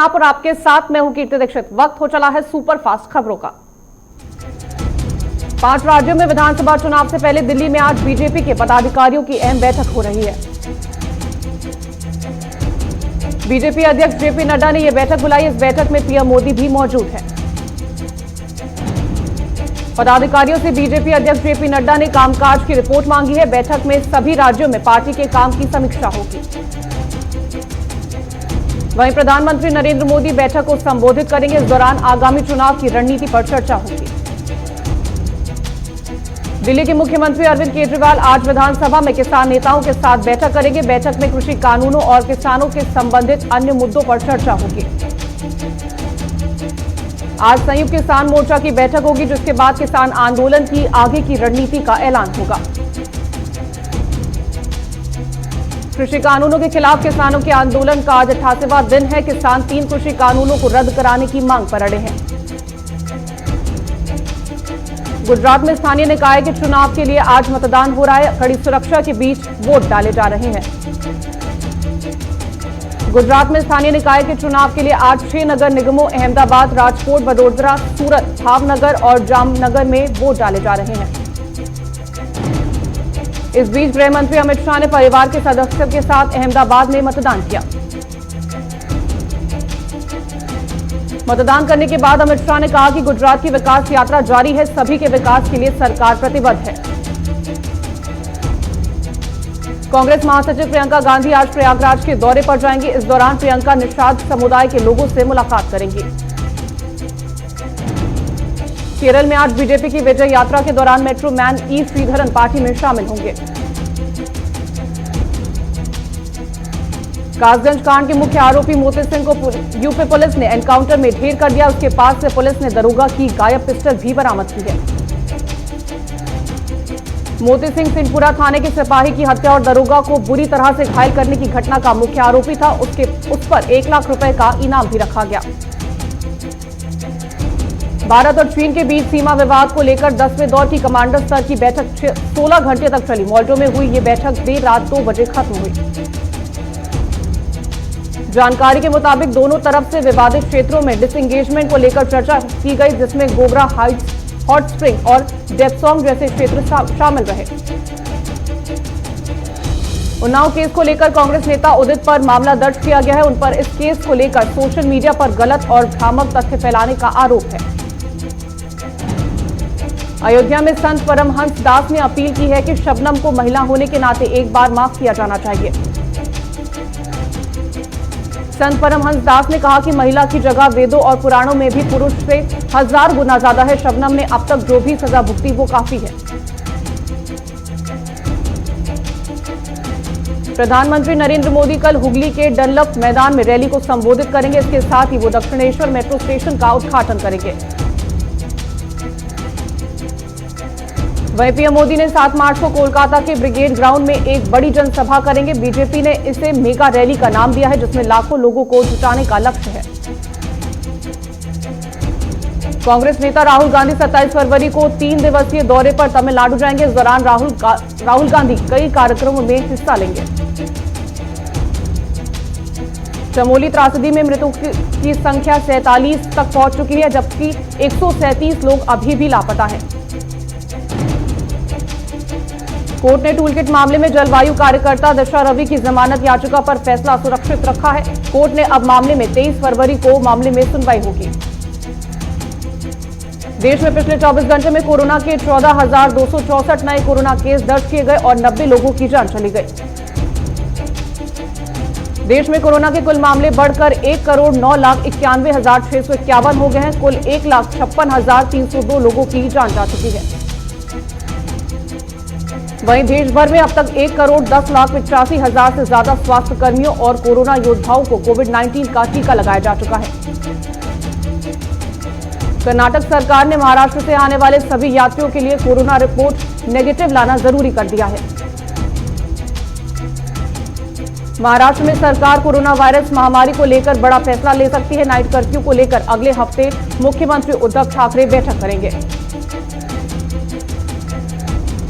आप और आपके साथ मैं हूं कीर्ति दीक्षित। वक्त हो चला है सुपर फास्ट खबरों का। 5 राज्यों में विधानसभा चुनाव से पहले दिल्ली में आज बीजेपी के पदाधिकारियों की अहम बैठक हो रही है। बीजेपी अध्यक्ष जेपी नड्डा ने यह बैठक बुलाई। इस बैठक में पीएम मोदी भी मौजूद है। पदाधिकारियों से बीजेपी अध्यक्ष जेपी नड्डा ने कामकाज की रिपोर्ट मांगी है। बैठक में सभी राज्यों में पार्टी के काम की समीक्षा होगी। वहीं प्रधानमंत्री नरेंद्र मोदी बैठक को संबोधित करेंगे। इस दौरान आगामी चुनाव की रणनीति पर चर्चा होगी। दिल्ली के मुख्यमंत्री अरविंद केजरीवाल आज विधानसभा में किसान नेताओं के साथ बैठक करेंगे। बैठक में कृषि कानूनों और किसानों के संबंधित अन्य मुद्दों पर चर्चा होगी। आज संयुक्त किसान मोर्चा की बैठक होगी, जिसके बाद किसान आंदोलन की आगे की रणनीति का ऐलान होगा। कृषि कानूनों के खिलाफ किसानों के आंदोलन का आज 88वां दिन है। किसान 3 कृषि कानूनों को रद्द कराने की मांग पर अड़े हैं। गुजरात में स्थानीय निकाय के चुनाव के लिए आज मतदान हो रहा है। कड़ी सुरक्षा के बीच वोट डाले जा रहे हैं। गुजरात में स्थानीय निकाय के चुनाव के लिए आज 6 नगर निगमों अहमदाबाद, राजकोट, वडोदरा, सूरत, भावनगर और जामनगर में वोट डाले जा रहे हैं। इस बीच गृह मंत्री अमित शाह ने परिवार के सदस्यों के साथ अहमदाबाद में मतदान किया। मतदान करने के बाद अमित शाह ने कहा कि गुजरात की विकास यात्रा जारी है। सभी के विकास के लिए सरकार प्रतिबद्ध है। कांग्रेस महासचिव प्रियंका गांधी आज प्रयागराज के दौरे पर जाएंगी। इस दौरान प्रियंका निषाद समुदाय के लोगों से मुलाकात करेंगी। केरल में आज बीजेपी की विजय यात्रा के दौरान मेट्रो मैन ई श्रीधरन पार्टी में शामिल होंगे। कासगंज कांड के मुख्य आरोपी मोती सिंह को यूपी पुलिस ने एनकाउंटर में ढेर कर दिया। उसके पास से पुलिस ने दरोगा की गायब पिस्टल भी बरामद की है। मोती सिंह सिंहपुरा थाने के सिपाही की हत्या और दरोगा को बुरी तरह से घायल करने की घटना का मुख्य आरोपी था। उस पर 1 लाख रुपए का इनाम भी रखा गया। भारत और चीन के बीच सीमा विवाद को लेकर 10वें दौर की कमांडर स्तर की बैठक 16 घंटे तक चली। मॉल्टो में हुई यह बैठक देर रात 2 बजे खत्म हुई। जानकारी के मुताबिक दोनों तरफ से विवादित क्षेत्रों में डिसएंगेजमेंट को लेकर चर्चा की गई, जिसमें गोबरा हाइट्स, हॉट स्प्रिंग और डेप्सोंग जैसे क्षेत्र शामिल रहे। उन्नाव केस को लेकर कांग्रेस नेता उदित पर मामला दर्ज किया गया है। उन पर इस केस को लेकर सोशल मीडिया पर गलत और भ्रामक तथ्य फैलाने का आरोप है। अयोध्या में संत परमहंस दास ने अपील की है कि शबनम को महिला होने के नाते एक बार माफ किया जाना चाहिए। संत परमहंस दास ने कहा कि महिला की जगह वेदों और पुराणों में भी पुरुष से 1000 गुना ज्यादा है। शबनम ने अब तक जो भी सजा भुगती वो काफी है। प्रधानमंत्री नरेंद्र मोदी कल हुगली के डनलप मैदान में रैली को संबोधित करेंगे। इसके साथ ही वो दक्षिणेश्वर मेट्रो स्टेशन का उद्घाटन करेंगे। वहीं पीएम मोदी ने 7 मार्च को कोलकाता के ब्रिगेड ग्राउंड में एक बड़ी जनसभा करेंगे। बीजेपी ने इसे मेगा रैली का नाम दिया है, जिसमें लाखों लोगों को जुटाने का लक्ष्य है। कांग्रेस नेता राहुल गांधी 27 फरवरी को 3 दिवसीय दौरे पर तमिलनाडु जाएंगे। इस दौरान राहुल गांधी कई कार्यक्रमों में हिस्सा लेंगे। चमोली त्रासदी में मृतकों की संख्या 47 तक पहुंच चुकी है, जबकि 137 लोग अभी भी लापता हैं। कोर्ट ने टूलकिट मामले में जलवायु कार्यकर्ता दिशा रवि की जमानत याचिका पर फैसला सुरक्षित रखा है। कोर्ट ने अब मामले में 23 फरवरी को मामले में सुनवाई होगी। देश में पिछले 24 घंटे में कोरोना के 14,264 नए कोरोना केस दर्ज किए गए और 90 लोगों की जान चली गई। देश में कोरोना के कुल मामले बढ़कर 1,09,91,651 हो गए हैं। कुल 1,56,302 लोगों की जान जा चुकी है। वहीं देश भर में अब तक 1,10,85,000 से ज्यादा स्वास्थ्य कर्मियों और कोरोना योद्धाओं को कोविड-19 का टीका लगाया जा चुका है। कर्नाटक सरकार ने महाराष्ट्र से आने वाले सभी यात्रियों के लिए कोरोना रिपोर्ट नेगेटिव लाना जरूरी कर दिया है। महाराष्ट्र में सरकार कोरोना वायरस महामारी को लेकर बड़ा फैसला ले सकती है। नाइट कर्फ्यू को लेकर अगले हफ्ते मुख्यमंत्री उद्धव ठाकरे बैठक करेंगे।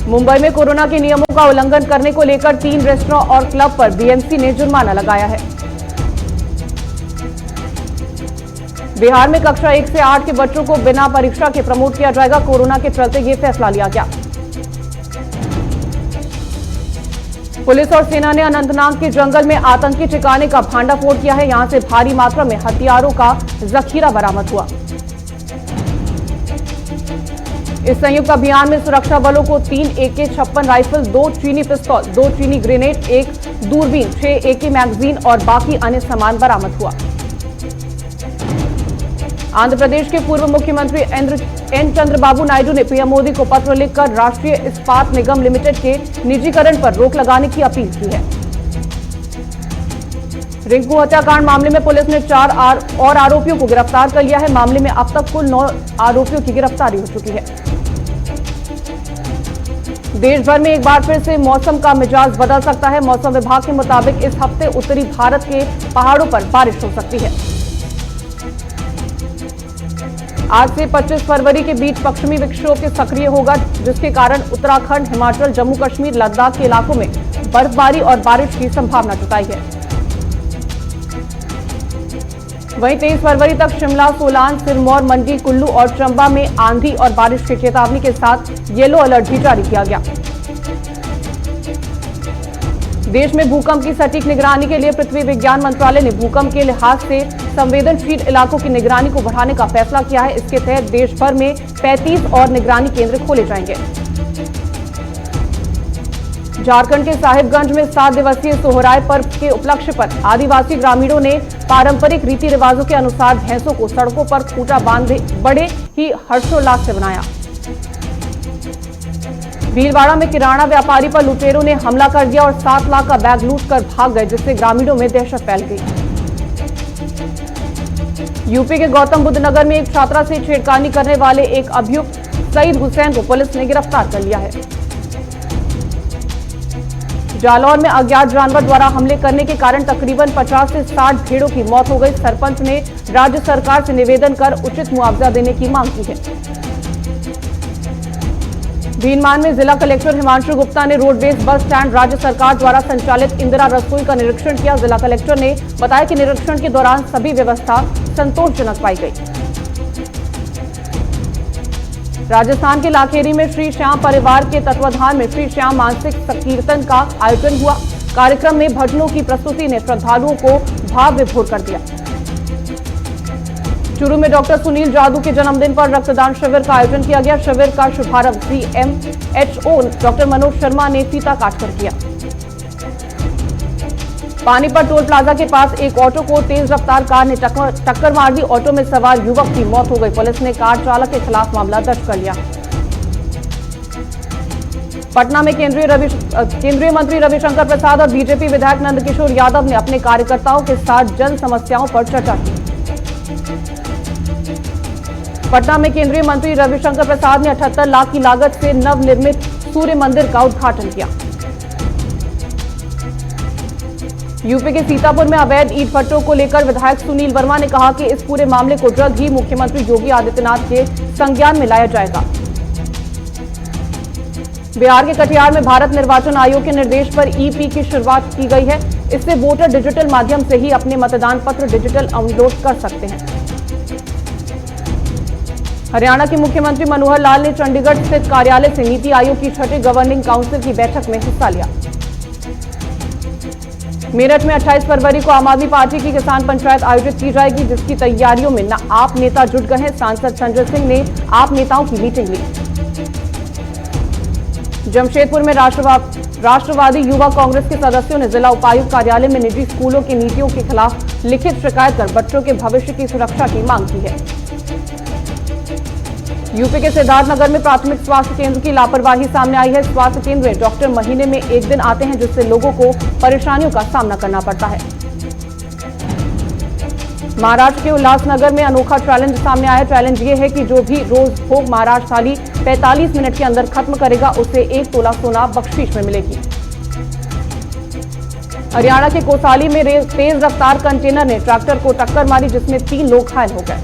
मुंबई में कोरोना के नियमों का उल्लंघन करने को लेकर 3 रेस्टोरेंट और क्लब पर बीएमसी ने जुर्माना लगाया है। बिहार में कक्षा 1 से 8 के बच्चों को बिना परीक्षा के प्रमोट किया जाएगा। कोरोना के चलते ये फैसला लिया गया। पुलिस और सेना ने अनंतनाग के जंगल में आतंकी ठिकाने का भांडाफोड़ किया है। यहां से भारी मात्रा में हथियारों का जखीरा बरामद हुआ। इस संयुक्त अभियान में सुरक्षा बलों को 3 AK-56 राइफल, 2 चीनी पिस्तौल, 2 चीनी ग्रेनेड, 1 दूरबीन, 6 AK मैगजीन और बाकी अन्य सामान बरामद हुआ। आंध्र प्रदेश के पूर्व मुख्यमंत्री एन चंद्रबाबू नायडू ने पीएम मोदी को पत्र लिखकर राष्ट्रीय इस्पात निगम लिमिटेड के निजीकरण पर रोक लगाने की अपील की है। रिंकू हत्याकांड मामले में पुलिस ने 4 और आरोपियों को गिरफ्तार कर लिया है। मामले में अब तक कुल 9 आरोपियों की गिरफ्तारी हो चुकी है। देश भर में एक बार फिर से मौसम का मिजाज बदल सकता है। मौसम विभाग के मुताबिक इस हफ्ते उत्तरी भारत के पहाड़ों पर बारिश हो सकती है। आज से 25 फरवरी के बीच पश्चिमी विक्षोभ के सक्रिय होगा, जिसके कारण उत्तराखंड, हिमाचल, जम्मू कश्मीर, लद्दाख के इलाकों में बर्फबारी और बारिश की संभावना जताई है। वहीं 23 फरवरी तक शिमला, सोलान, सिरमौर, मंडी, कुल्लू और चंबा में आंधी और बारिश की चेतावनी के साथ येलो अलर्ट भी जारी किया गया। देश में भूकंप की सटीक निगरानी के लिए पृथ्वी विज्ञान मंत्रालय ने भूकंप के लिहाज से संवेदनशील इलाकों की निगरानी को बढ़ाने का फैसला किया है। इसके तहत देश भर में 35 और निगरानी केंद्र खोले जाएंगे। झारखंड के साहिबगंज में 7 दिवसीय सोहराय पर्व के उपलक्ष्य पर आदिवासी ग्रामीणों ने पारंपरिक रीति रिवाजों के अनुसार भैंसों को सड़कों पर खूंटा बांधे बड़े ही हर्षोल्लास से मनाया। भीलवाड़ा में किराना व्यापारी पर लुटेरों ने हमला कर दिया और 7 लाख का बैग लूट कर भाग गए, जिससे ग्रामीणों में दहशत फैल गई। यूपी के गौतम बुद्ध नगर में एक छात्रा से छेड़खानी करने वाले एक अभियुक्त सईद हुसैन को पुलिस ने गिरफ्तार कर लिया है। जालौर में अज्ञात जानवर द्वारा हमले करने के कारण तकरीबन 50 से 60 भेड़ों की मौत हो गई। सरपंच ने राज्य सरकार से निवेदन कर उचित मुआवजा देने की मांग की है। भीलवाड़ा में जिला कलेक्टर हिमांशु गुप्ता ने रोडवेज बस स्टैंड राज्य सरकार द्वारा संचालित इंदिरा रसोई का निरीक्षण किया। जिला कलेक्टर ने बताया कि निरीक्षण के दौरान सभी व्यवस्था संतोषजनक पाई गई। राजस्थान के लाखेरी में श्री श्याम परिवार के तत्वाधान में श्री श्याम मानसिक संकीर्तन का आयोजन हुआ। कार्यक्रम में भजनों की प्रस्तुति ने श्रद्धालुओं को भाव विभोर कर दिया। चूरू में डॉक्टर सुनील जादू के जन्मदिन पर रक्तदान शिविर का आयोजन किया गया। शिविर का शुभारंभ CMHO डॉक्टर मनोज शर्मा ने फीता काटकर किया। पानीपत टोल प्लाजा के पास एक ऑटो को तेज रफ्तार कार ने टक्कर मार दी। ऑटो में सवार युवक की मौत हो गई। पुलिस ने कार चालक के खिलाफ मामला दर्ज कर लिया। पटना में केंद्रीय मंत्री रविशंकर प्रसाद और बीजेपी विधायक नंदकिशोर यादव ने अपने कार्यकर्ताओं के साथ जन समस्याओं पर चर्चा की। पटना में केंद्रीय मंत्री रविशंकर प्रसाद ने 78 लाख की लागत से नवनिर्मित सूर्य मंदिर का उद्घाटन किया। यूपी के सीतापुर में अवैध ईंट भट्टों को लेकर विधायक सुनील वर्मा ने कहा कि इस पूरे मामले को जल्द ही मुख्यमंत्री योगी आदित्यनाथ के संज्ञान में लाया जाएगा। बिहार के कटिहार में भारत निर्वाचन आयोग के निर्देश पर EP की शुरुआत की गई है। इससे वोटर डिजिटल माध्यम से ही अपने मतदान पत्र डिजिटल डाउनलोड कर सकते हैं। हरियाणा के मुख्यमंत्री मनोहर लाल ने चंडीगढ़ स्थित कार्यालय से नीति आयोग की 6ठी गवर्निंग काउंसिल की बैठक में हिस्सा लिया। मेरठ में 28 फरवरी को आम आदमी पार्टी की किसान पंचायत आयोजित की जाएगी, जिसकी तैयारियों में आप नेता जुट गए हैं। सांसद संजय सिंह ने आप नेताओं की मीटिंग ली। जमशेदपुर में राष्ट्रवादी युवा कांग्रेस के सदस्यों ने जिला उपायुक्त कार्यालय में निजी स्कूलों की नीतियों के खिलाफ लिखित शिकायत कर बच्चों के भविष्य की सुरक्षा की मांग की है। यूपी के सिद्धार्थनगर में प्राथमिक स्वास्थ्य केंद्र की लापरवाही सामने आई है। स्वास्थ्य केंद्र में डॉक्टर महीने में एक दिन आते हैं, जिससे लोगों को परेशानियों का सामना करना पड़ता है। महाराष्ट्र के उल्लासनगर में अनोखा चैलेंज सामने आया। चैलेंज ये है कि जो भी रोज भोग महाराष्ट्र थाली 45 मिनट के अंदर खत्म करेगा, उसे 1 तोला सोना बख्शीश में मिलेगी। हरियाणा के कोसाली में तेज रफ्तार कंटेनर ने ट्रैक्टर को टक्कर मारी, जिसमें 3 लोग घायल हो गए।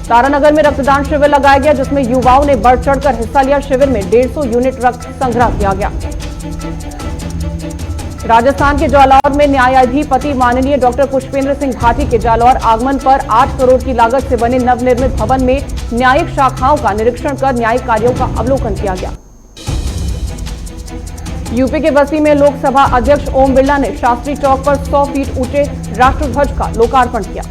तारानगर में रक्तदान शिविर लगाया गया, जिसमें युवाओं ने बढ़ चढ़कर हिस्सा लिया। शिविर में 150 यूनिट रक्त संग्रह किया गया। राजस्थान के जालौर में न्यायाधिपति माननीय डॉक्टर पुष्पेंद्र सिंह भाटी के जालौर आगमन पर 8 करोड़ की लागत से बने नवनिर्मित भवन में न्यायिक शाखाओं का निरीक्षण कर न्यायिक कार्यों का अवलोकन किया गया। यूपी के बस्ती में लोकसभा अध्यक्ष ओम बिरला ने शास्त्री चौक पर 100 फीट ऊंचे राष्ट्रध्वज का लोकार्पण किया।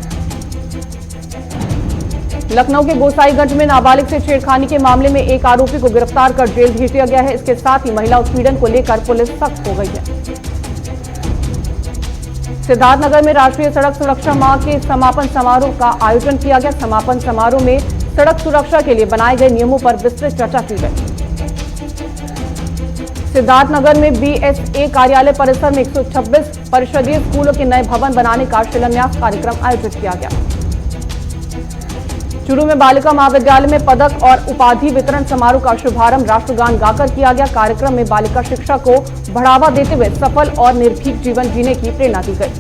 लखनऊ के गोसाईगंज में नाबालिग से छेड़खानी के मामले में एक आरोपी को गिरफ्तार कर जेल भेज दिया गया है। इसके साथ ही महिला उत्पीड़न को लेकर पुलिस सख्त हो गई है। सिद्धार्थनगर में राष्ट्रीय सड़क सुरक्षा माह के समापन समारोह का आयोजन किया गया। समापन समारोह में सड़क सुरक्षा के लिए बनाए गए नियमों पर विस्तृत चर्चा की गई। सिद्धार्थनगर में बीएसए कार्यालय परिसर में 126 परिषदीय स्कूलों के नए भवन बनाने का शिलान्यास कार्यक्रम आयोजित किया गया। चूरू में बालिका महाविद्यालय में पदक और उपाधि वितरण समारोह का शुभारंभ राष्ट्रगान गाकर किया गया। कार्यक्रम में बालिका शिक्षा को बढ़ावा देते हुए सफल और निर्भीक जीवन जीने की प्रेरणा दी गई।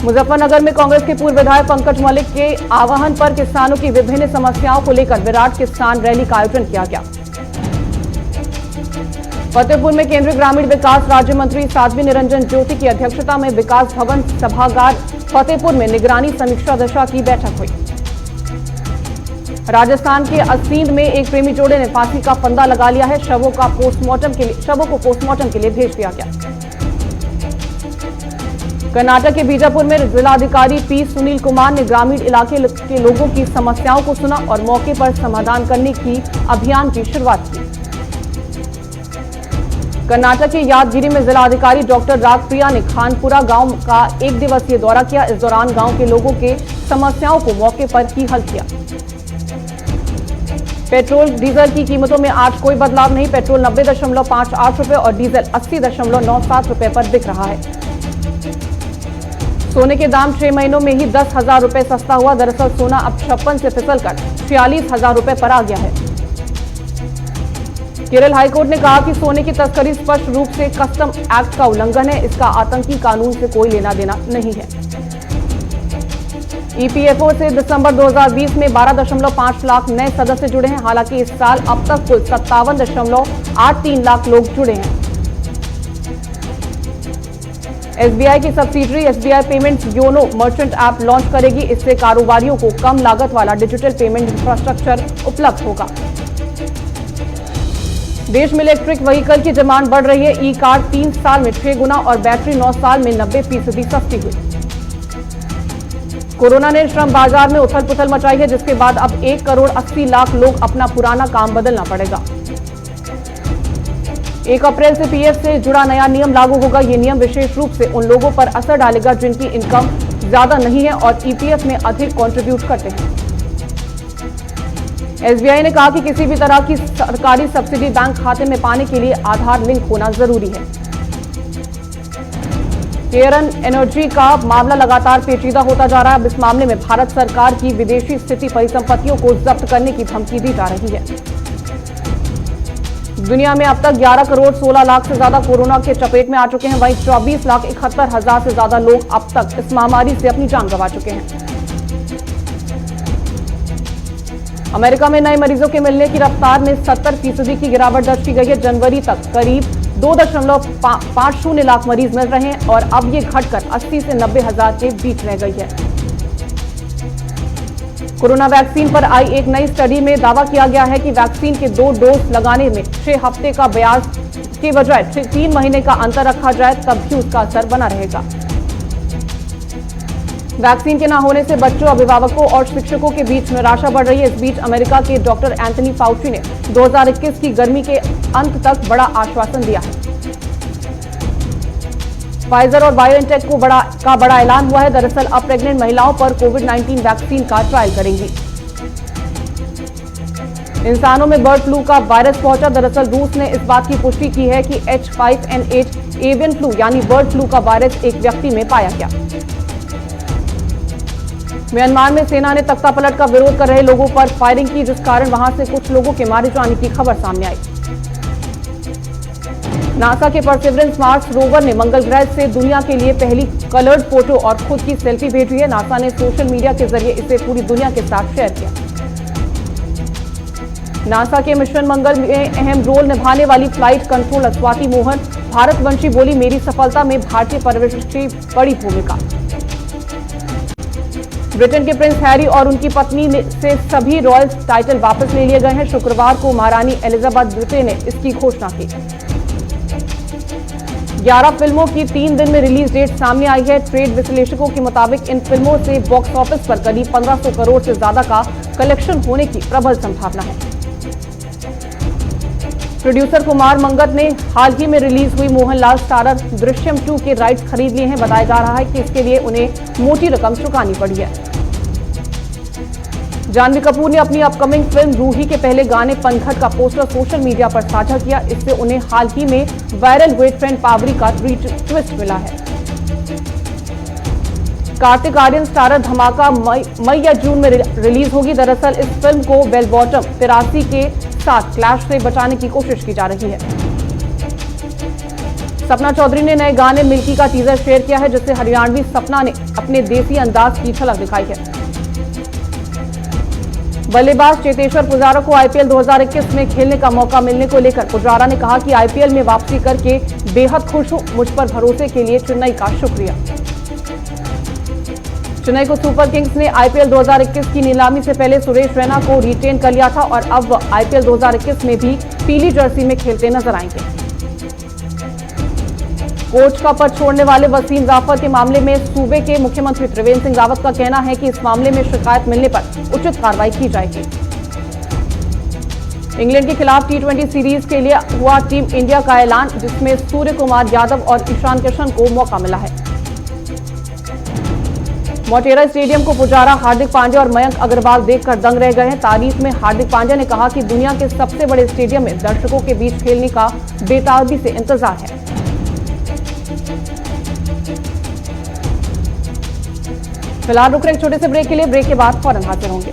मुजफ्फरनगर में कांग्रेस के पूर्व विधायक पंकज मलिक के आह्वान पर किसानों की विभिन्न समस्याओं को लेकर विराट किसान रैली का आयोजन किया गया। फतेहपुर में केंद्रीय ग्रामीण विकास राज्य मंत्री साध्वी निरंजन ज्योति की अध्यक्षता में विकास भवन सभागार फतेहपुर में निगरानी समीक्षा दशा की बैठक हुई। राजस्थान के असींद में एक प्रेमी जोड़े ने फांसी का फंदा लगा लिया है। शवों को पोस्टमार्टम के लिए भेज दिया गया। कर्नाटक के बीजापुर में जिलाधिकारी पी सुनील कुमार ने ग्रामीण इलाके के लोगों की समस्याओं को सुना और मौके पर समाधान करने की अभियान की शुरुआत की। कर्नाटक के यादगिरी में जिलाधिकारी डॉक्टर रागप्रिया ने खानपुरा गांव का 1 दिवसीय दौरा किया। इस दौरान गांव के लोगों के समस्याओं को मौके पर ही हल किया। पेट्रोल डीजल की कीमतों में आज कोई बदलाव नहीं। पेट्रोल 90.58 रुपए और डीजल 80.97 रुपए पर बिक रहा है। सोने के दाम 6 महीनों में ही 10,000 रुपए सस्ता हुआ। दरअसल सोना अब 56 से फिसलकर 46,000 रुपए पर आ गया है। केरल हाईकोर्ट ने कहा कि सोने की तस्करी स्पष्ट रूप से कस्टम एक्ट का उल्लंघन है। इसका आतंकी कानून से कोई लेना देना नहीं है। ईपीएफओ से दिसंबर 2020 में 12.5 लाख नए सदस्य जुड़े हैं। हालांकि इस साल अब तक कुल 57.83 लाख लोग जुड़े हैं। एसबीआई की subsidiary SBI payments YONO merchant app launch करेगी। इससे कारोबारियों को कम लागत वाला डिजिटल पेमेंट इंफ्रास्ट्रक्चर उपलब्ध होगा। देश में इलेक्ट्रिक व्हीकल की डिमांड बढ़ रही है। ई कार 3 साल में 6 गुना और बैटरी 9 साल में 90% सस्ती हुई। कोरोना ने श्रम बाजार में उथल पुथल मचाई है, जिसके बाद अब 1 करोड़ 80 लाख लोग अपना पुराना काम बदलना पड़ेगा। 1 अप्रैल से पीएफ से जुड़ा नया नियम लागू होगा। ये नियम विशेष रूप से उन लोगों पर असर डालेगा जिनकी इनकम ज्यादा नहीं है और ईपीएफ में अधिक कंट्रीब्यूट करते हैं। एसबीआई ने कहा कि किसी भी तरह की सरकारी सब्सिडी बैंक खाते में पाने के लिए आधार लिंक होना जरूरी है। केयरन एनर्जी का मामला लगातार पेचीदा होता जा रहा है। अब इस मामले में भारत सरकार की विदेशी स्थिति परिसंपत्तियों को जब्त करने की धमकी दी जा रही है। दुनिया में अब तक 11 करोड़ 16 लाख से ज्यादा कोरोना के चपेट में आ चुके हैं। वहीं 24,71,000 से ज्यादा लोग अब तक इस महामारी से अपनी जान गंवा चुके हैं। अमेरिका में नए मरीजों के मिलने की रफ्तार में 70% की गिरावट दर्ज की गई है। जनवरी तक करीब 2.50 लाख मरीज मिल रहे हैं और अब ये घटकर 80 से 90 हजार के बीच रह गई है। कोरोना वैक्सीन पर आई एक नई स्टडी में दावा किया गया है कि वैक्सीन के 2 डोज लगाने में 6 हफ्ते का ब्याज के बजाय 3 महीने का अंतर रखा जाए तब भी उसका असर बना रहेगा। वैक्सीन के न होने से बच्चों, अभिभावकों और शिक्षकों के बीच निराशा बढ़ रही है। इस बीच अमेरिका के डॉक्टर एंथनी फाउची ने 2021 की गर्मी के अंत तक बड़ा आश्वासन दिया है। फाइजर और बायोएनटेक का बड़ा ऐलान हुआ है। दरअसल अब प्रेग्नेंट महिलाओं पर कोविड-19 वैक्सीन का ट्रायल करेंगी। इंसानों में बर्ड फ्लू का वायरस पहुंचा। दरअसल रूस ने इस बात की पुष्टि की है कि H5N8 एवियन फ्लू यानी बर्ड फ्लू का वायरस एक व्यक्ति में पाया गया। म्यांमार में सेना ने तख्तापलट का विरोध कर रहे लोगों पर फायरिंग की, जिस कारण वहां से कुछ लोगों के मारे जाने की खबर सामने आई। नासा के परसिवरेंस मार्स रोवर ने मंगल ग्रह से दुनिया के लिए पहली कलर्ड फोटो और खुद की सेल्फी भेजी है। नासा ने सोशल मीडिया के जरिए इसे पूरी दुनिया के साथ शेयर किया। नासा के मिशन मंगल में अहम रोल निभाने वाली फ्लाइट कंट्रोलर स्वाति मोहन भारतवंशी बोली, मेरी सफलता में भारतीय परिवेश की बड़ी भूमिका। ब्रिटेन के प्रिंस हैरी और उनकी पत्नी से सभी रॉयल टाइटल वापस ले लिए गए हैं। शुक्रवार को महारानी एलिजाबेथ द्वितीय ने इसकी घोषणा की। 11 फिल्मों की 3 दिन में रिलीज डेट सामने आई है। ट्रेड विश्लेषकों के मुताबिक इन फिल्मों से बॉक्स ऑफिस पर करीब 1500 करोड़ से ज्यादा का कलेक्शन होने की प्रबल संभावना है। प्रोड्यूसर कुमार मंगत ने हाल ही में रिलीज हुई मोहनलाल स्टारर दृश्यम 2 के राइट्स खरीद लिए हैं। बताया जा रहा है कि इसके लिए उन्हें मोटी रकम चुकानी पड़ी है। जानवी कपूर ने अपनी अपकमिंग फिल्म रूही के पहले गाने पनघट का पोस्टर सोशल मीडिया पर साझा किया। इससे उन्हें हाल ही में वायरल हुए ट्रेंड पावरी का ट्विस्ट मिला है। कार्तिक आर्यन स्टारर धमाका मई या जून में रिलीज होगी। दरअसल इस फिल्म को बेल बॉटम 83 के साथ क्लैश से बचाने की कोशिश की जा रही है। सपना चौधरी ने नए गाने मिल्की का टीजर शेयर किया है, जिससे हरियाणवी सपना ने अपने देसी अंदाज की झलक दिखाई है। बल्लेबाज चेतेश्वर पुजारा को आईपीएल 2021 में खेलने का मौका मिलने को लेकर पुजारा ने कहा कि आईपीएल में वापसी करके बेहद खुश हूं। मुझ पर भरोसे के लिए चेन्नई का शुक्रिया। चेन्नई को सुपर किंग्स ने आईपीएल 2021 की नीलामी से पहले सुरेश रैना को रिटेन कर लिया था और अब आईपीएल 2021 में भी पीली जर्सी में खेलते नजर आएंगे। कोच का पद छोड़ने वाले वसीम जाफर के मामले में सूबे के मुख्यमंत्री त्रिवेंद्र सिंह रावत का कहना है कि इस मामले में शिकायत मिलने पर उचित कार्रवाई की जाएगी। इंग्लैंड के खिलाफ टी20 सीरीज के लिए हुआ टीम इंडिया का ऐलान, जिसमें सूर्य कुमार यादव और ईशान किशन को मौका मिला है। मोटेरा स्टेडियम को पुजारा, हार्दिक पांड्या और मयंक अग्रवाल देखकर दंग रह गए हैं। तारीख में हार्दिक पांड्या ने कहा कि दुनिया के सबसे बड़े स्टेडियम में दर्शकों के बीच खेलने का बेताबी से इंतजार है। फिलहाल रुक रहे एक छोटे से ब्रेक के लिए। ब्रेक के बाद फौरन हाजिर होंगे।